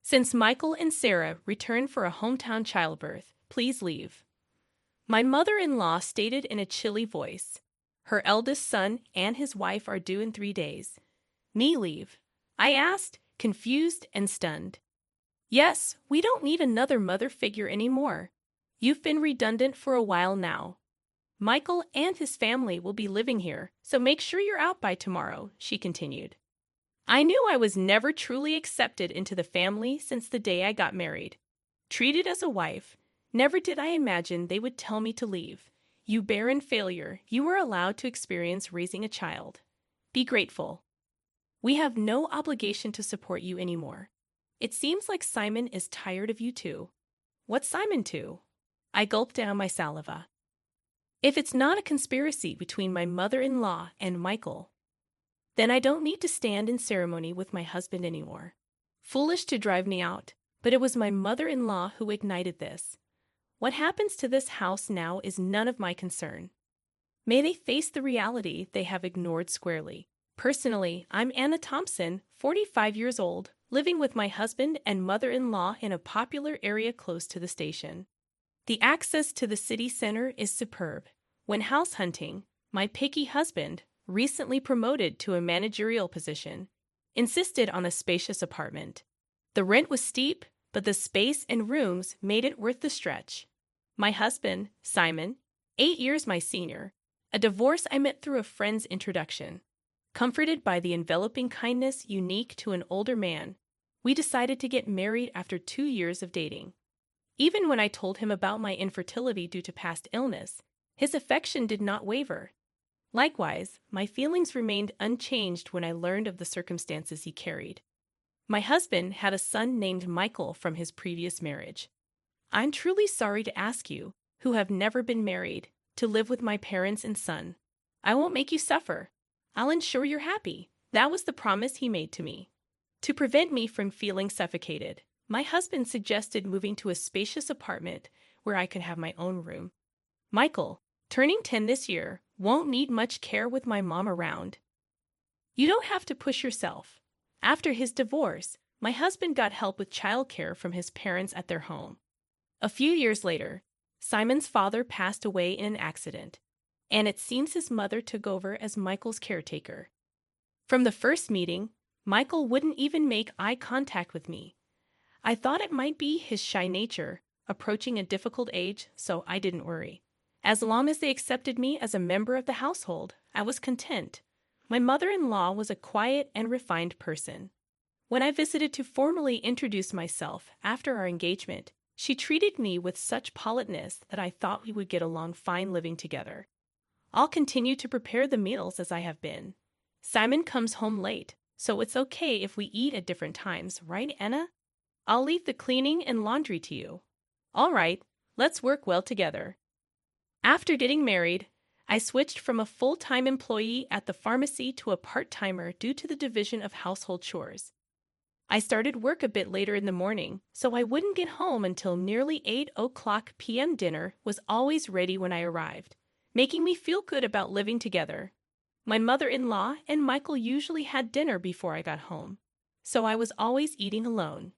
Since Michael and Sarah returned for a hometown childbirth, please leave. My mother-in-law stated in a chilly voice. Her eldest son and his wife are due in 3 days. Me leave? I asked, confused and stunned. Yes, we don't need another mother figure anymore. You've been redundant for a while now. Michael and his family will be living here, so make sure you're out by tomorrow, she continued. I knew I was never truly accepted into the family since the day I got married. Treated as a wife, never did I imagine they would tell me to leave. You barren failure, you were allowed to experience raising a child. Be grateful. We have no obligation to support you anymore. It seems like Simon is tired of you too. What's Simon to? I gulped down my saliva. If it's not a conspiracy between my mother-in-law and Michael, then I don't need to stand in ceremony with my husband anymore. Foolish to drive me out, but it was my mother-in-law who ignited this. What happens to this house now is none of my concern. May they face the reality they have ignored squarely. Personally, I'm Anna Thompson, 45 years old, living with my husband and mother-in-law in a popular area close to the station. The access to the city center is superb. When house hunting, my picky husband, recently promoted to a managerial position, insisted on a spacious apartment. The rent was steep, but the space and rooms made it worth the stretch. My husband, Simon, 8 years my senior, a divorce I met through a friend's introduction. Comforted by the enveloping kindness unique to an older man, we decided to get married after 2 years of dating. Even when I told him about my infertility due to past illness, his affection did not waver. Likewise, my feelings remained unchanged when I learned of the circumstances he carried. My husband had a son named Michael from his previous marriage. I'm truly sorry to ask you, who have never been married, to live with my parents and son. I won't make you suffer. I'll ensure you're happy. That was the promise he made to me. To prevent me from feeling suffocated, my husband suggested moving to a spacious apartment where I could have my own room. Michael, turning 10 this year, won't need much care with my mom around. You don't have to push yourself. After his divorce, my husband got help with childcare from his parents at their home. A few years later, Simon's father passed away in an accident, and it seems his mother took over as Michael's caretaker. From the first meeting, Michael wouldn't even make eye contact with me. I thought it might be his shy nature, approaching a difficult age, so I didn't worry. As long as they accepted me as a member of the household, I was content. My mother-in-law was a quiet and refined person. When I visited to formally introduce myself after our engagement, she treated me with such politeness that I thought we would get along fine living together. I'll continue to prepare the meals as I have been. Simon comes home late, so it's okay if we eat at different times, right, Anna? I'll leave the cleaning and laundry to you. All right, let's work well together. After getting married, I switched from a full-time employee at the pharmacy to a part-timer due to the division of household chores. I started work a bit later in the morning, so I wouldn't get home until nearly 8 p.m. Dinner was always ready when I arrived, making me feel good about living together. My mother-in-law and Michael usually had dinner before I got home, so I was always eating alone.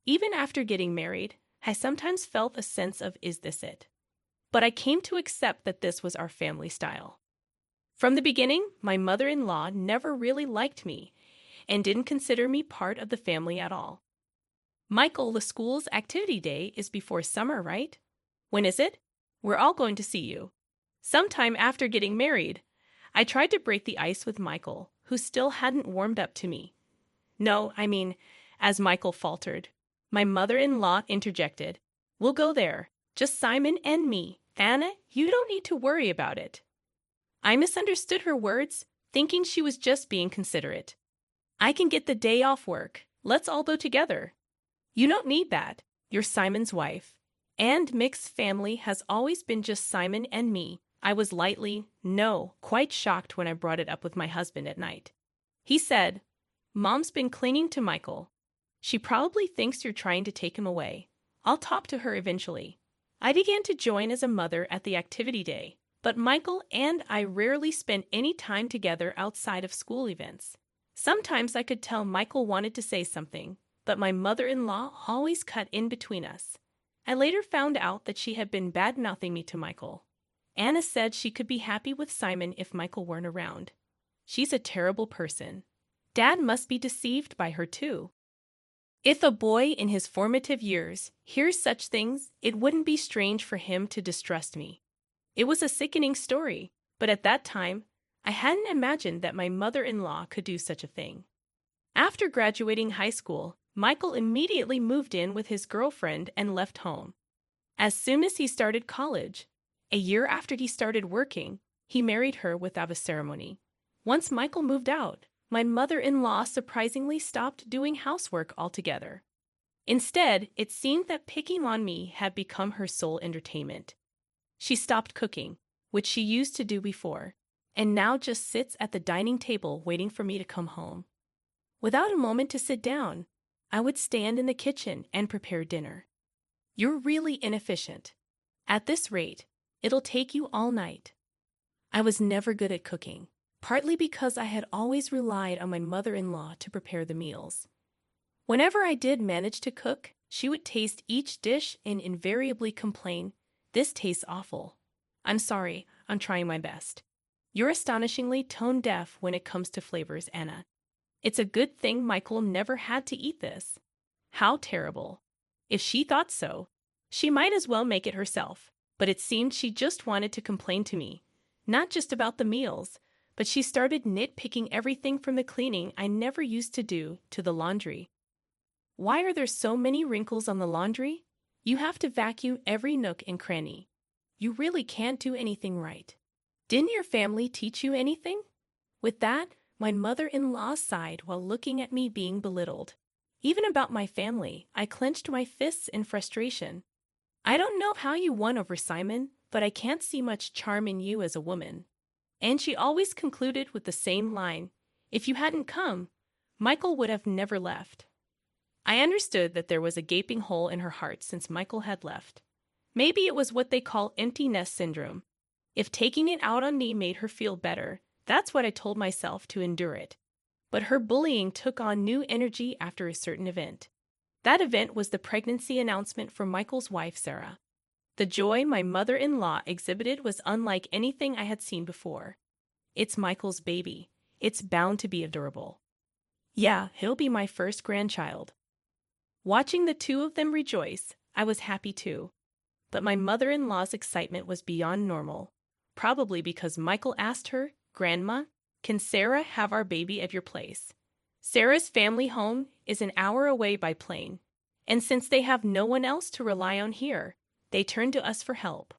Even after getting married, I sometimes felt a sense of, is this it? But I came to accept that this was our family style. From the beginning, my mother-in-law never really liked me and didn't consider me part of the family at all. Michael, the school's activity day is before summer, right? When is it? We're all going to see you. Sometime after getting married, I tried to break the ice with Michael, who still hadn't warmed up to me. No, as Michael faltered. My mother-in-law interjected, We'll go there. Just Simon and me. Anna, you don't need to worry about it. I misunderstood her words, thinking she was just being considerate. I can get the day off work. Let's all go together. You don't need that. You're Simon's wife. And mixed family has always been just Simon and me. I was quite shocked when I brought it up with my husband at night. He said, Mom's been clinging to Michael. She probably thinks you're trying to take him away. I'll talk to her eventually. I began to join as a mother at the activity day, but Michael and I rarely spent any time together outside of school events. Sometimes I could tell Michael wanted to say something, but my mother-in-law always cut in between us. I later found out that she had been bad-mouthing me to Michael. Anna said she could be happy with Simon if Michael weren't around. She's a terrible person. Dad must be deceived by her too. If a boy in his formative years hears such things, it wouldn't be strange for him to distrust me. It was a sickening story, but at that time, I hadn't imagined that my mother-in-law could do such a thing. After graduating high school, Michael immediately moved in with his girlfriend and left home. As soon as he started college, a year after he started working, he married her without a ceremony. Once Michael moved out, my mother-in-law surprisingly stopped doing housework altogether. Instead, it seemed that picking on me had become her sole entertainment. She stopped cooking, which she used to do before, and now just sits at the dining table waiting for me to come home. Without a moment to sit down, I would stand in the kitchen and prepare dinner. You're really inefficient. At this rate, it'll take you all night. I was never good at cooking, partly because I had always relied on my mother-in-law to prepare the meals. Whenever I did manage to cook, she would taste each dish and invariably complain, "This tastes awful. I'm sorry, I'm trying my best." You're astonishingly tone-deaf when it comes to flavors, Anna. It's a good thing Michael never had to eat this. How terrible. If she thought so, she might as well make it herself. But it seemed she just wanted to complain to me, not just about the meals, but she started nitpicking everything from the cleaning I never used to do to the laundry. Why are there so many wrinkles on the laundry? You have to vacuum every nook and cranny. You really can't do anything right. Didn't your family teach you anything? With that, my mother-in-law sighed while looking at me being belittled. Even about my family, I clenched my fists in frustration. I don't know how you won over Simon, but I can't see much charm in you as a woman. And she always concluded with the same line, "If you hadn't come, Michael would have never left." I understood that there was a gaping hole in her heart since Michael had left. Maybe it was what they call empty nest syndrome. If taking it out on me made her feel better, that's what I told myself to endure it. But her bullying took on new energy after a certain event. That event was the pregnancy announcement for Michael's wife, Sarah. The joy my mother-in-law exhibited was unlike anything I had seen before. It's Michael's baby. It's bound to be adorable. Yeah, he'll be my first grandchild. Watching the two of them rejoice, I was happy too. But my mother-in-law's excitement was beyond normal, probably because Michael asked her, "Grandma, can Sarah have our baby at your place?" Sarah's family home is an hour away by plane, and since they have no one else to rely on here, they turn to us for help.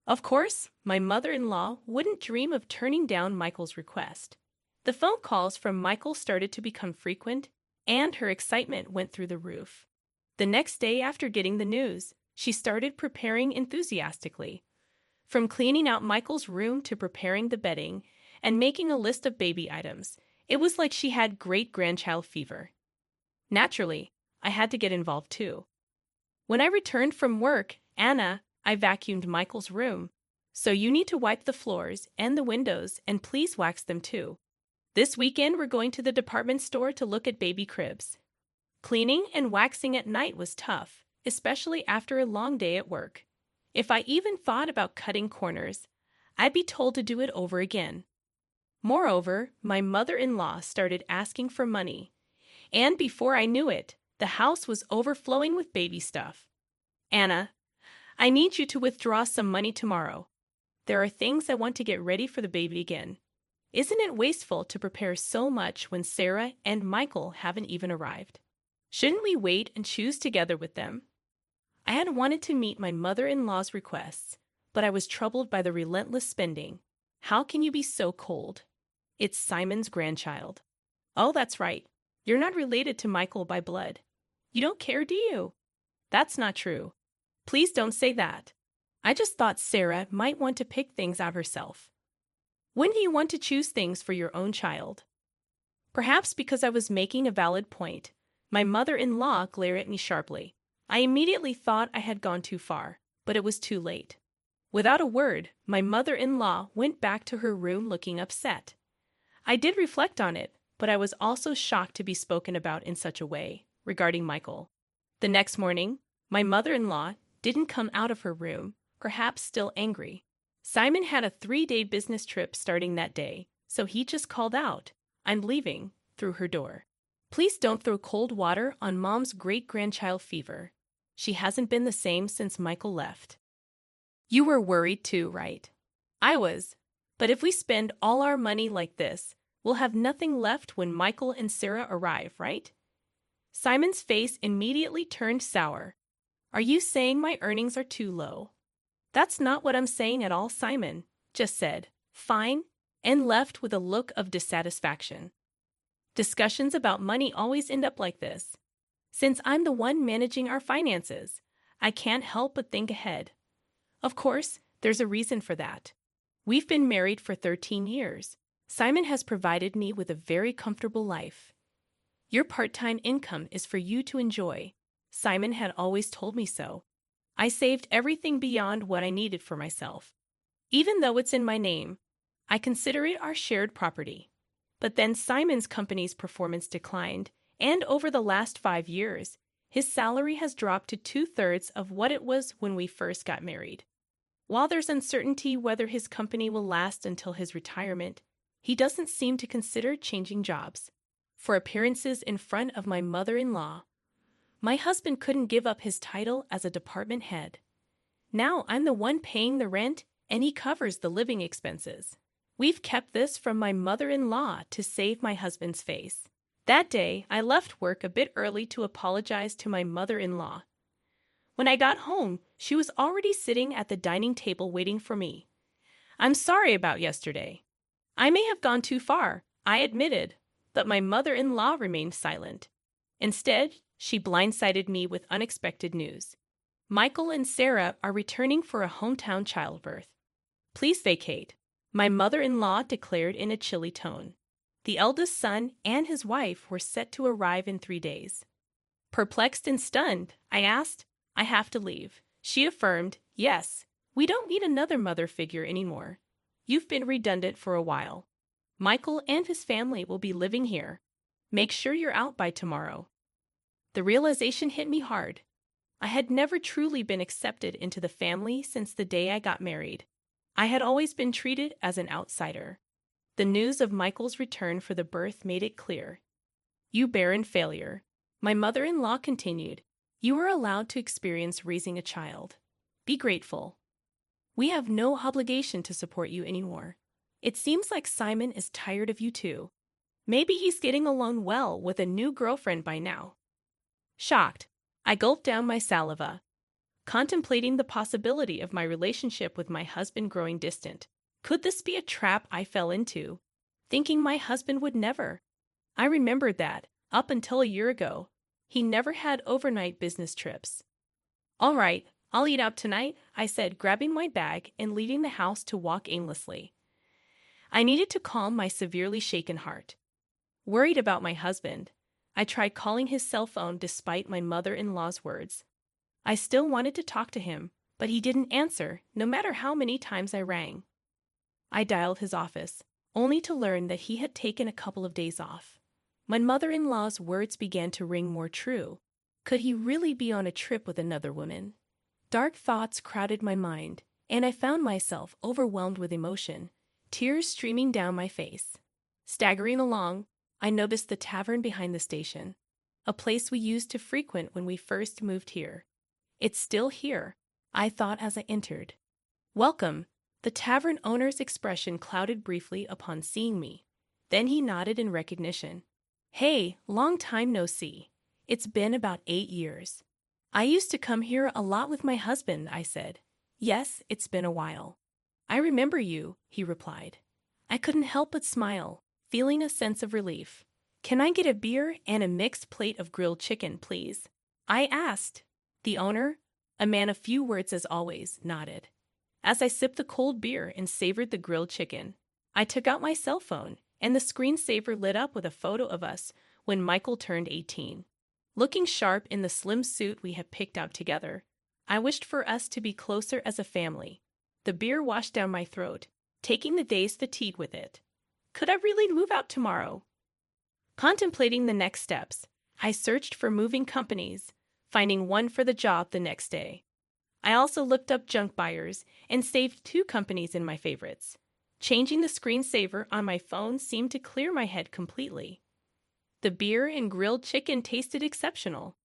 Of course, my mother-in-law wouldn't dream of turning down Michael's request. The phone calls from Michael started to become frequent, and her excitement went through the roof. The next day after getting the news, she started preparing enthusiastically. From cleaning out Michael's room to preparing the bedding and making a list of baby items, it was like she had great-grandchild fever. Naturally, I had to get involved too. When I returned from work, "Anna, I vacuumed Michael's room, so you need to wipe the floors and the windows and please wax them too. This weekend we're going to the department store to look at baby cribs." Cleaning and waxing at night was tough, especially after a long day at work. If I even thought about cutting corners, I'd be told to do it over again. Moreover, my mother-in-law started asking for money, and before I knew it, the house was overflowing with baby stuff. "Anna, I need you to withdraw some money tomorrow. There are things I want to get ready for the baby again. Isn't it wasteful to prepare so much when Sarah and Michael haven't even arrived? Shouldn't we wait and choose together with them?" I had wanted to meet my mother-in-law's requests, but I was troubled by the relentless spending. How can you be so cold? It's Simon's grandchild. Oh, that's right. You're not related to Michael by blood. You don't care, do you? That's not true. Please don't say that. I just thought Sarah might want to pick things out herself. Wouldn't you want to choose things for your own child? Perhaps because I was making a valid point, my mother-in-law glared at me sharply. I immediately thought I had gone too far, but it was too late. Without a word, my mother-in-law went back to her room looking upset. I did reflect on it, but I was also shocked to be spoken about in such a way. regarding Michael. The next morning, my mother-in-law didn't come out of her room, perhaps still angry. Simon had a 3-day business trip starting that day, so he just called out, "I'm leaving," through her door. Please don't throw cold water on Mom's great-grandchild fever. She hasn't been the same since Michael left. You were worried too, right? I was. But if we spend all our money like this, we'll have nothing left when Michael and Sarah arrive, right? Simon's face immediately turned sour. Are you saying my earnings are too low? That's not what I'm saying at all, Simon just said, "Fine," and left with a look of dissatisfaction. Discussions about money always end up like this. Since I'm the one managing our finances, I can't help but think ahead. Of course, there's a reason for that. We've been married for 13 years. Simon has provided me with a very comfortable life. Your part-time income is for you to enjoy. Simon had always told me so. I saved everything beyond what I needed for myself. Even though it's in my name, I consider it our shared property. But then Simon's company's performance declined, and over the last 5 years, his salary has dropped to 2/3 of what it was when we first got married. While there's uncertainty whether his company will last until his retirement, he doesn't seem to consider changing jobs. For appearances in front of my mother-in-law, my husband couldn't give up his title as a department head. Now I'm the one paying the rent, and he covers the living expenses. We've kept this from my mother-in-law to save my husband's face. That day, I left work a bit early to apologize to my mother-in-law. When I got home, she was already sitting at the dining table waiting for me. "I'm sorry about yesterday. I may have gone too far," I admitted, but my mother-in-law remained silent. Instead, she blindsided me with unexpected news. Michael and Sarah are returning for a hometown childbirth. "Please vacate," my mother-in-law declared in a chilly tone. The eldest son and his wife were set to arrive in 3 days. Perplexed and stunned, I asked, "I have to leave." She affirmed, "Yes, we don't need another mother figure anymore. You've been redundant for a while. Michael and his family will be living here. Make sure you're out by tomorrow." The realization hit me hard. I had never truly been accepted into the family since the day I got married. I had always been treated as an outsider. The news of Michael's return for the birth made it clear. "You barren failure," my mother-in-law continued. "You are allowed to experience raising a child. Be grateful. We have no obligation to support you anymore. It seems like Simon is tired of you too. Maybe he's getting along well with a new girlfriend by now." Shocked, I gulped down my saliva, contemplating the possibility of my relationship with my husband growing distant. Could this be a trap I fell into, thinking my husband would never? I remembered that, up until a year ago, he never had overnight business trips. "All right, I'll eat out tonight," I said, grabbing my bag and leaving the house to walk aimlessly. I needed to calm my severely shaken heart. Worried about my husband, I tried calling his cell phone despite my mother-in-law's words. I still wanted to talk to him, but he didn't answer, no matter how many times I rang. I dialed his office, only to learn that he had taken a couple of days off. My mother-in-law's words began to ring more true. Could he really be on a trip with another woman? Dark thoughts crowded my mind, and I found myself overwhelmed with emotion, tears streaming down my face. Staggering along, I noticed the tavern behind the station, a place we used to frequent when we first moved here. "It's still here," I thought as I entered. "Welcome." The tavern owner's expression clouded briefly upon seeing me. Then he nodded in recognition. "Hey, long time no see. It's been about 8 years. I used to come here a lot with my husband," I said. "Yes, it's been a while." "I remember you," he replied. I couldn't help but smile, feeling a sense of relief. "Can I get a beer and a mixed plate of grilled chicken, please?" I asked. The owner, a man of few words as always, nodded. As I sipped the cold beer and savored the grilled chicken, I took out my cell phone, and the screensaver lit up with a photo of us when Michael turned 18. Looking sharp in the slim suit we had picked out together, I wished for us to be closer as a family. The beer washed down my throat, taking the day's fatigue with it. Could I really move out tomorrow? Contemplating the next steps, I searched for moving companies, finding one for the job the next day. I also looked up junk buyers and saved 2 companies in my favorites. Changing the screensaver on my phone seemed to clear my head completely. The beer and grilled chicken tasted exceptional.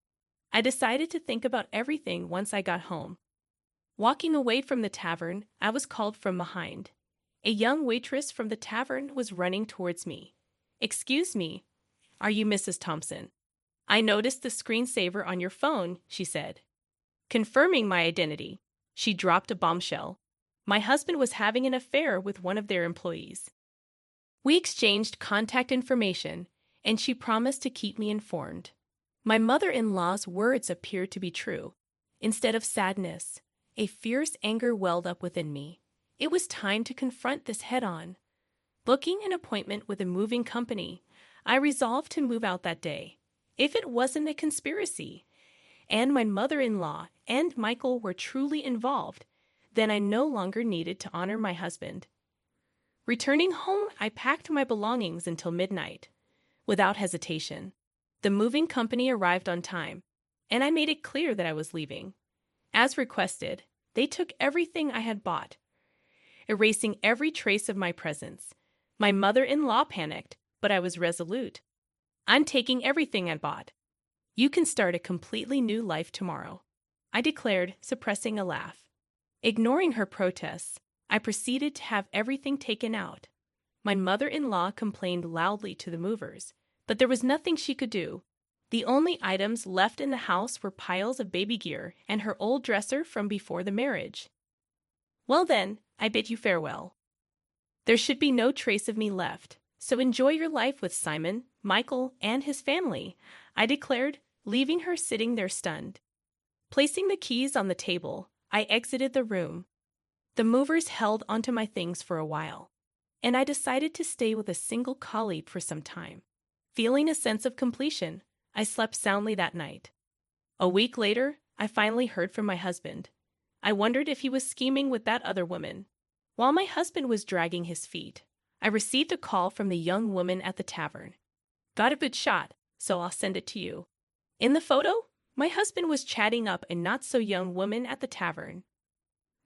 I decided to think about everything once I got home. Walking away from the tavern, I was called from behind. A young waitress from the tavern was running towards me. "Excuse me, are you Mrs. Thompson? I noticed the screensaver on your phone," she said. Confirming my identity, she dropped a bombshell. My husband was having an affair with one of their employees. We exchanged contact information, and she promised to keep me informed. My mother-in-law's words appeared to be true. Instead of sadness, a fierce anger welled up within me. It was time to confront this head-on. Booking an appointment with a moving company, I resolved to move out that day. If it wasn't a conspiracy, and my mother-in-law and Michael were truly involved, then I no longer needed to honor my husband. Returning home, I packed my belongings until midnight. Without hesitation, the moving company arrived on time, and I made it clear that I was leaving. As requested, they took everything I had bought, erasing every trace of my presence. My mother-in-law panicked, but I was resolute. "I'm taking everything I bought. You can start a completely new life tomorrow," I declared, suppressing a laugh. Ignoring her protests, I proceeded to have everything taken out. My mother-in-law complained loudly to the movers, but there was nothing she could do. The only items left in the house were piles of baby gear and her old dresser from before the marriage. "Well then, I bid you farewell. There should be no trace of me left, so enjoy your life with Simon, Michael, and his family," I declared, leaving her sitting there stunned. Placing the keys on the table, I exited the room. The movers held onto my things for a while, and I decided to stay with a single colleague for some time. Feeling a sense of completion, I slept soundly that night. A week later, I finally heard from my husband. I wondered if he was scheming with that other woman. While my husband was dragging his feet, I received a call from the young woman at the tavern. "Got a good shot, so I'll send it to you." In the photo, my husband was chatting up a not-so-young woman at the tavern.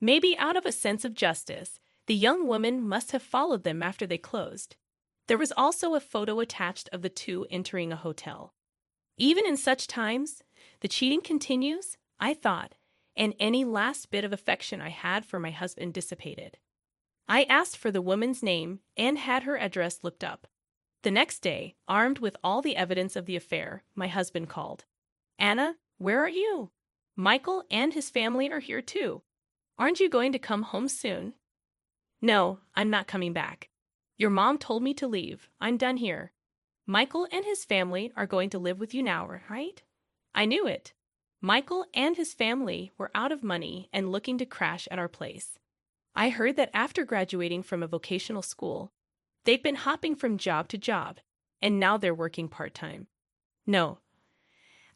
Maybe out of a sense of justice, the young woman must have followed them after they closed. There was also a photo attached of the 2 entering a hotel. Even in such times, the cheating continues, I thought, and any last bit of affection I had for my husband dissipated. I asked for the woman's name and had her address looked up. The next day, armed with all the evidence of the affair, my husband called. "Anna, where are you? Michael and his family are here too. Aren't you going to come home soon?" "No, I'm not coming back. Your mom told me to leave. I'm done here. Michael and his family are going to live with you now, right?" I knew it. Michael and his family were out of money and looking to crash at our place. I heard that after graduating from a vocational school, they've been hopping from job to job, and now they're working part-time. "No.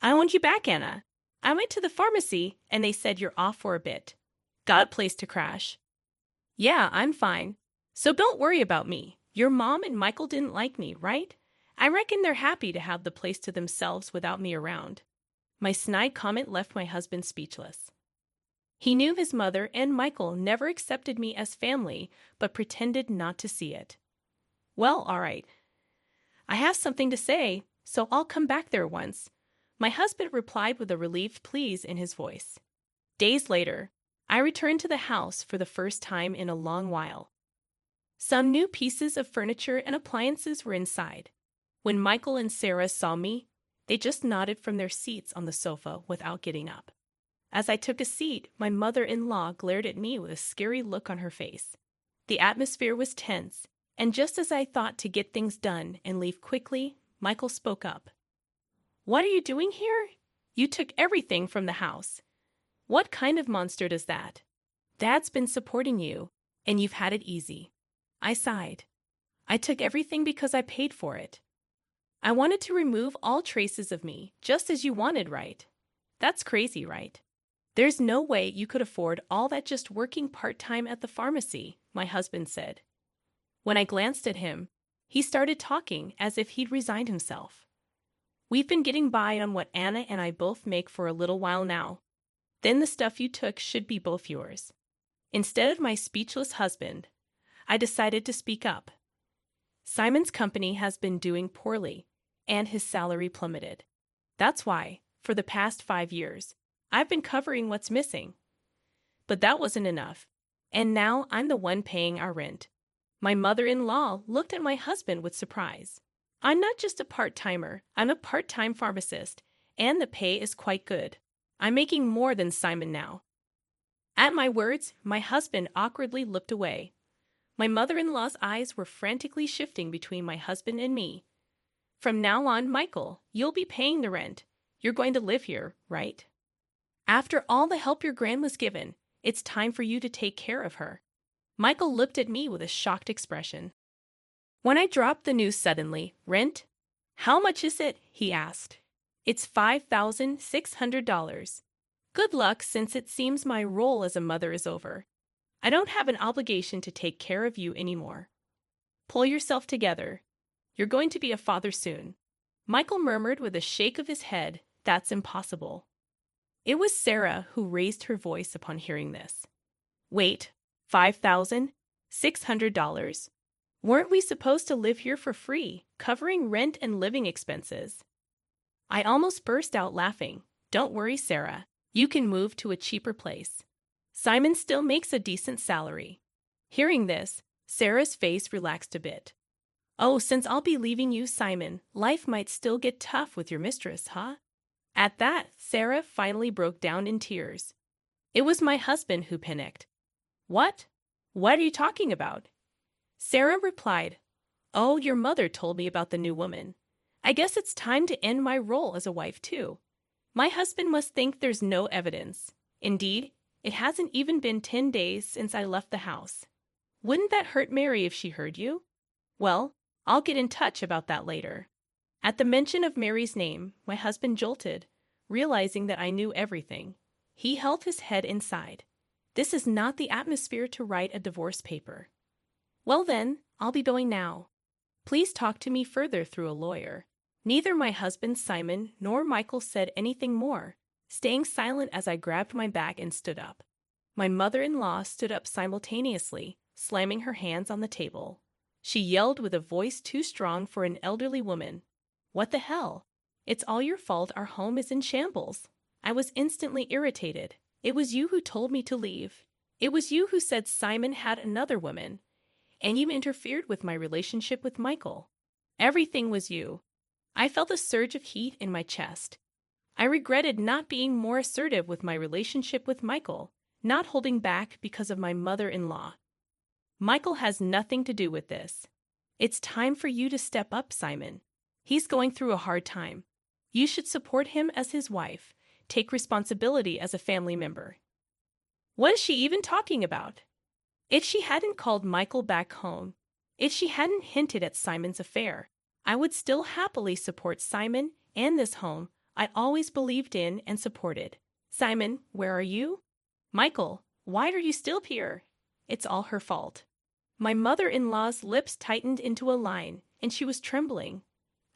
I want you back, Anna. I went to the pharmacy, and they said you're off for a bit. Got a place to crash." "Yeah, I'm fine. So don't worry about me. Your mom and Michael didn't like me, right? I reckon they're happy to have the place to themselves without me around." My snide comment left my husband speechless. He knew his mother and Michael never accepted me as family, but pretended not to see it. "Well, all right. I have something to say, so I'll come back there once," my husband replied with a relieved please in his voice. Days later, I returned to the house for the first time in a long while. Some new pieces of furniture and appliances were inside. When Michael and Sarah saw me, they just nodded from their seats on the sofa without getting up. As I took a seat, my mother-in-law glared at me with a scary look on her face. The atmosphere was tense, and just as I thought to get things done and leave quickly, Michael spoke up. "What are you doing here? You took everything from the house. What kind of monster does that? Dad's been supporting you, and you've had it easy." I sighed. "I took everything because I paid for it. I wanted to remove all traces of me, just as you wanted, right? That's crazy, right? There's no way you could afford all that just working part-time at the pharmacy," my husband said. When I glanced at him, he started talking as if he'd resigned himself. We've been getting by on what Anna and I both make for a little while now. Then the stuff you took should be both yours." Instead of my speechless husband, I decided to speak up. "Simon's company has been doing poorly, and his salary plummeted. That's why, for the past 5 years, I've been covering what's missing. But that wasn't enough, and now I'm the one paying our rent." My mother-in-law looked at my husband with surprise. "I'm not just a part-timer, I'm a part-time pharmacist, and the pay is quite good. I'm making more than Simon now." At my words, my husband awkwardly looked away. My mother-in-law's eyes were frantically shifting between my husband and me. "From now on, Michael, you'll be paying the rent. You're going to live here, right? After all the help your gran was given, it's time for you to take care of her." Michael looked at me with a shocked expression. When I dropped the news suddenly, "Rent? How much is it?" he asked. "It's $5,600. Good luck, since it seems my role as a mother is over. I don't have an obligation to take care of you anymore. Pull yourself together. You're going to be a father soon." Michael murmured with a shake of his head, "That's impossible." It was Sarah who raised her voice upon hearing this. "Wait, $5,600? Weren't we supposed to live here for free, covering rent and living expenses?" I almost burst out laughing. "Don't worry, Sarah. You can move to a cheaper place. Simon still makes a decent salary." Hearing this, Sarah's face relaxed a bit. "Oh, since I'll be leaving you, Simon, life might still get tough with your mistress, huh?" At that, Sarah finally broke down in tears. It was my husband who panicked. "What? What are you talking about?" Sarah replied, "Oh, your mother told me about the new woman. I guess it's time to end my role as a wife, too. My husband must think there's no evidence. Indeed, it hasn't even been 10 days since I left the house. Wouldn't that hurt Mary if she heard you? Well, I'll get in touch about that later." At the mention of Mary's name, my husband jolted, realizing that I knew everything. He held his head inside. This is not the atmosphere to write a divorce paper. "Well then, I'll be going now. Please talk to me further through a lawyer." Neither my husband Simon nor Michael said anything more, staying silent as I grabbed my bag and stood up. My mother-in-law stood up simultaneously, slamming her hands on the table. She yelled with a voice too strong for an elderly woman, "What the hell? It's all your fault our home is in shambles." I was instantly irritated. "It was you who told me to leave. It was you who said Simon had another woman. And you interfered with my relationship with Michael. Everything was you." I felt a surge of heat in my chest. I regretted not being more assertive with my relationship with Michael, not holding back because of my mother-in-law. "Michael has nothing to do with this. It's time for you to step up, Simon. He's going through a hard time. You should support him as his wife, take responsibility as a family member." What is she even talking about? If she hadn't called Michael back home, if she hadn't hinted at Simon's affair, I would still happily support Simon and this home I always believed in and supported. "Simon, where are you? Michael, why are you still here?" It's all her fault. My mother-in-law's lips tightened into a line, and she was trembling.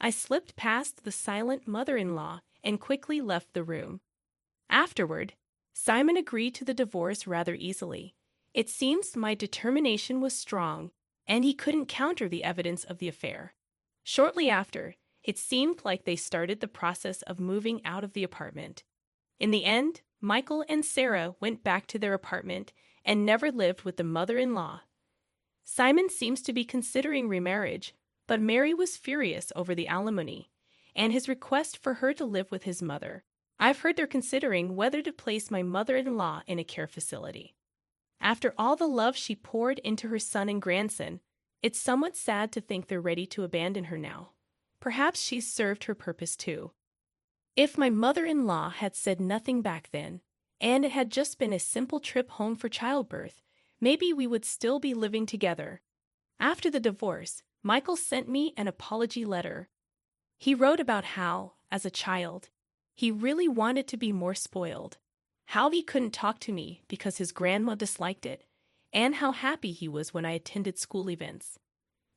I slipped past the silent mother-in-law and quickly left the room. Afterward, Simon agreed to the divorce rather easily. It seems my determination was strong, and he couldn't counter the evidence of the affair. Shortly after, it seemed like they started the process of moving out of the apartment. In the end, Michael and Sarah went back to their apartment and never lived with the mother-in-law. Simon seems to be considering remarriage, but Mary was furious over the alimony and his request for her to live with his mother. I've heard they're considering whether to place my mother-in-law in a care facility. After all the love she poured into her son and grandson, it's somewhat sad to think they're ready to abandon her now. Perhaps she's served her purpose too. If my mother-in-law had said nothing back then, and it had just been a simple trip home for childbirth, maybe we would still be living together. After the divorce, Michael sent me an apology letter. He wrote about how, as a child, he really wanted to be more spoiled, how he couldn't talk to me because his grandma disliked it, and how happy he was when I attended school events.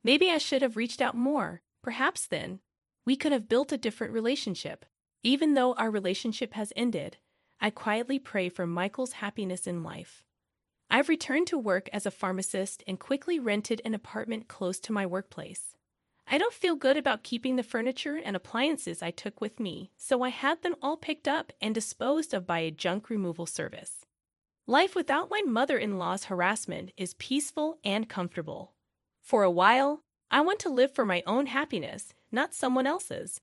Maybe I should have reached out more, perhaps then. We could have built a different relationship. Even though our relationship has ended, I quietly pray for Michael's happiness in life. I've returned to work as a pharmacist and quickly rented an apartment close to my workplace. I don't feel good about keeping the furniture and appliances I took with me, so I had them all picked up and disposed of by a junk removal service. Life without my mother-in-law's harassment is peaceful and comfortable. For a while, I want to live for my own happiness, not someone else's.